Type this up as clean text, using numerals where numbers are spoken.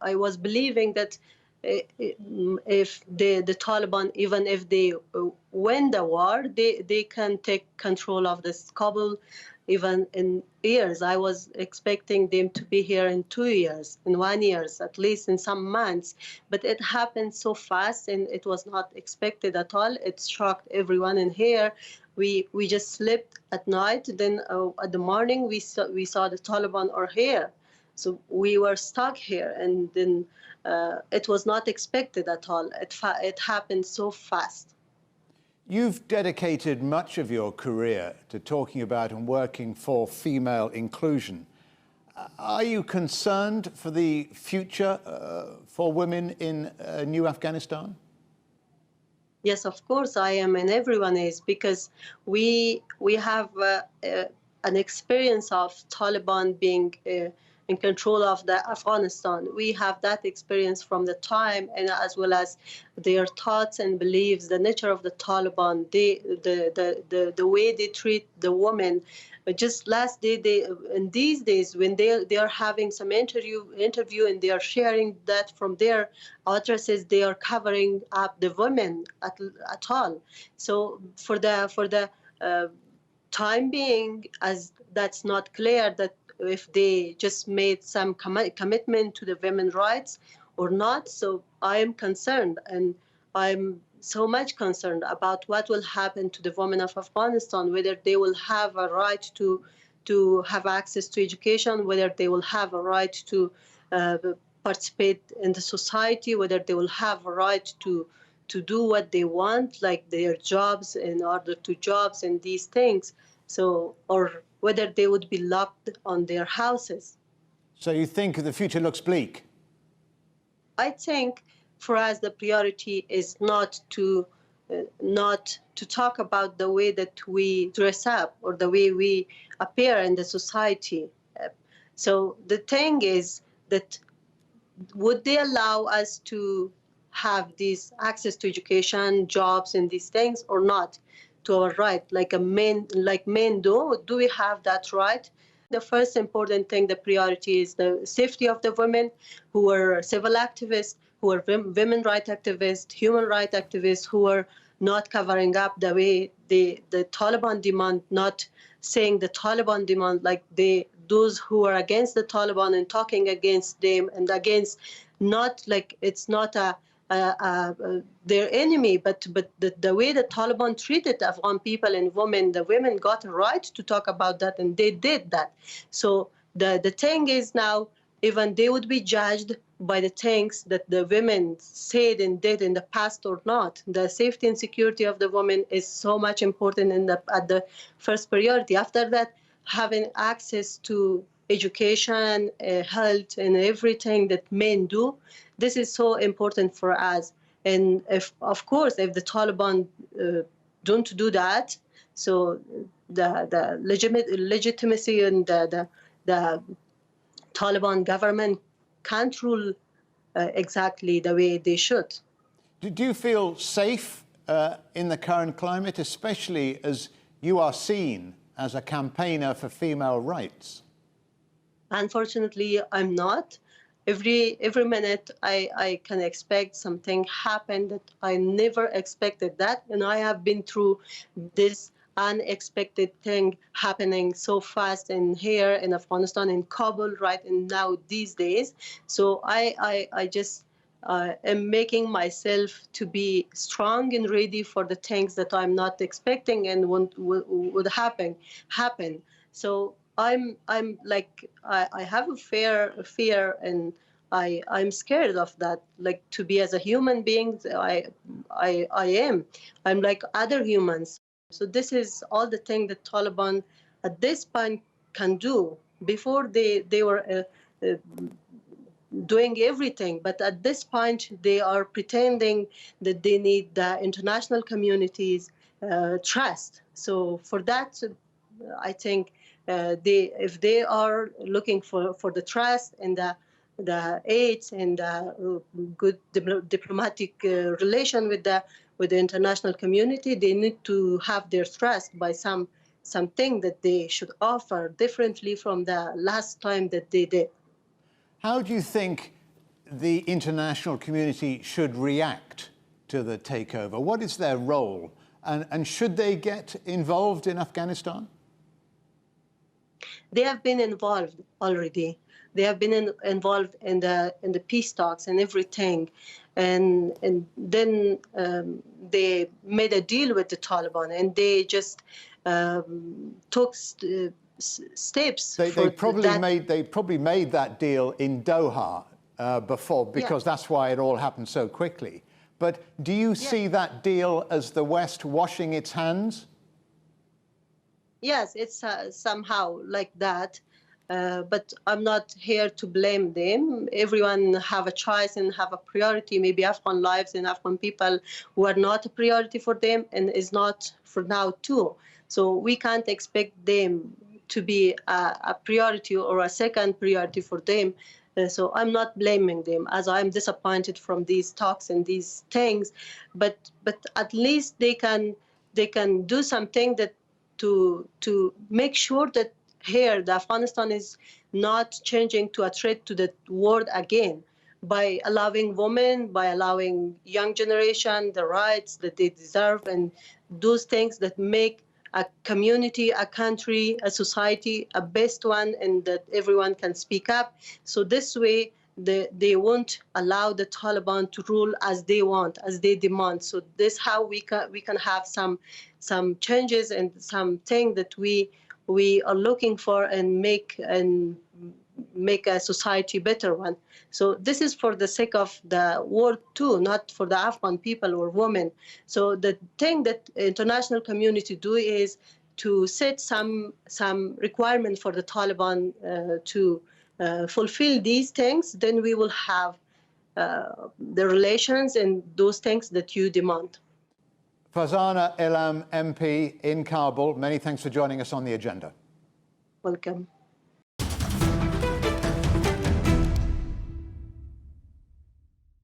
I was believing that if the Taliban, even if they win the war, they can take control of this Kabul even in years. I was expecting them to be here in 2 years, in 1 year, at least in some months. But it happened so fast, and it was not expected at all. It shocked everyone in here. We just slept at night. Then at the morning, we saw the Taliban are here. So we were stuck here, and then it was not expected at all. It happened so fast. You've dedicated much of your career to talking about and working for female inclusion. Are you concerned for the future for women in new Afghanistan? Yes, of course I am, and everyone is, because we have an experience of Taliban being in control of Afghanistan. We have that experience from the time, and as well as their thoughts and beliefs, the nature of the Taliban, the way they treat the women. Just last day, in these days, when they are having some interview and they are sharing that from their addresses, they are covering up the women at all. So for the time being, as that's not clear that if they just made some commitment to the women's rights or not. So I am concerned, and I'm so much concerned about what will happen to the women of Afghanistan, whether they will have a right to have access to education, whether they will have a right to participate in the society, whether they will have a right to do what they want, like their jobs, in order to jobs and these things. So, or whether they would be locked on their houses. So you think the future looks bleak? I think for us the priority is not to talk about the way that we dress up or the way we appear in the society. So the thing is that would they allow us to have this access to education, jobs, and these things, or not? To our right, like men do we have that right? The first important thing, the priority, is the safety of the women who are civil activists, who are women rights activists, human rights activists, who are not covering up the way the Taliban demand, not saying the Taliban demand, like those who are against the Taliban and talking against them and against, not like it's not their enemy, but the way the Taliban treated Afghan people and women, the women got a right to talk about that, and they did that. So the thing is now, even they would be judged by the things that the women said and did in the past or not. The safety and security of the women is so much important at the first priority. After that, having access to education, health, and everything that men do, this is so important for us. And if, of course, if the Taliban don't do that, so the legitimacy and the Taliban government can't rule exactly the way they should. Do you feel safe in the current climate, especially as you are seen as a campaigner for female rights? Unfortunately, I'm not. Every minute I can expect something happen that I never expected that. And I have been through this unexpected thing happening so fast in here in Afghanistan, in Kabul, right, and now these days. So I just am making myself to be strong and ready for the things that I'm not expecting and would happen. So I'm like I have a fear, and I'm scared of that. Like, to be as a human being, I am. I'm like other humans. So this is all the thing that Taliban at this point can do. Before they were doing everything, but at this point they are pretending that they need the international community's trust. So for that, I think if they are looking for the trust and the aids and good diplomatic relation with the international community, they need to have their trust by something that they should offer differently from the last time that they did. How do you think the international community should react to the takeover? What is their role? And should they get involved in Afghanistan? They have been involved already. They have been involved in the peace talks and everything, and then they made a deal with the Taliban, and they just took steps. They probably made that deal in Doha before, because that's why it all happened so quickly. But do you see that deal as the West washing its hands? Yes, it's somehow like that, but I'm not here to blame them. Everyone have a choice and have a priority. Maybe Afghan lives and Afghan people who are not a priority for them and is not for now too. So we can't expect them to be a priority or a second priority for them. So I'm not blaming them, as I'm disappointed from these talks and these things, but at least they can do something that to make sure that here the Afghanistan is not changing to a threat to the world again, by allowing women, by allowing young generation the rights that they deserve, and those things that make a community, a country, a society a best one, and that everyone can speak up. So this way they won't allow the Taliban to rule as they want, as they demand. So this how we can have some changes and something that we are looking for, and make a society better one. So this is for the sake of the world too, not for the Afghan people or women. So the thing that international community do is to set some requirement for the Taliban to fulfill these things. Then we will have the relations and those things that you demand. Farzana Elham, MP in Kabul, many thanks for joining us on The Agenda. Welcome.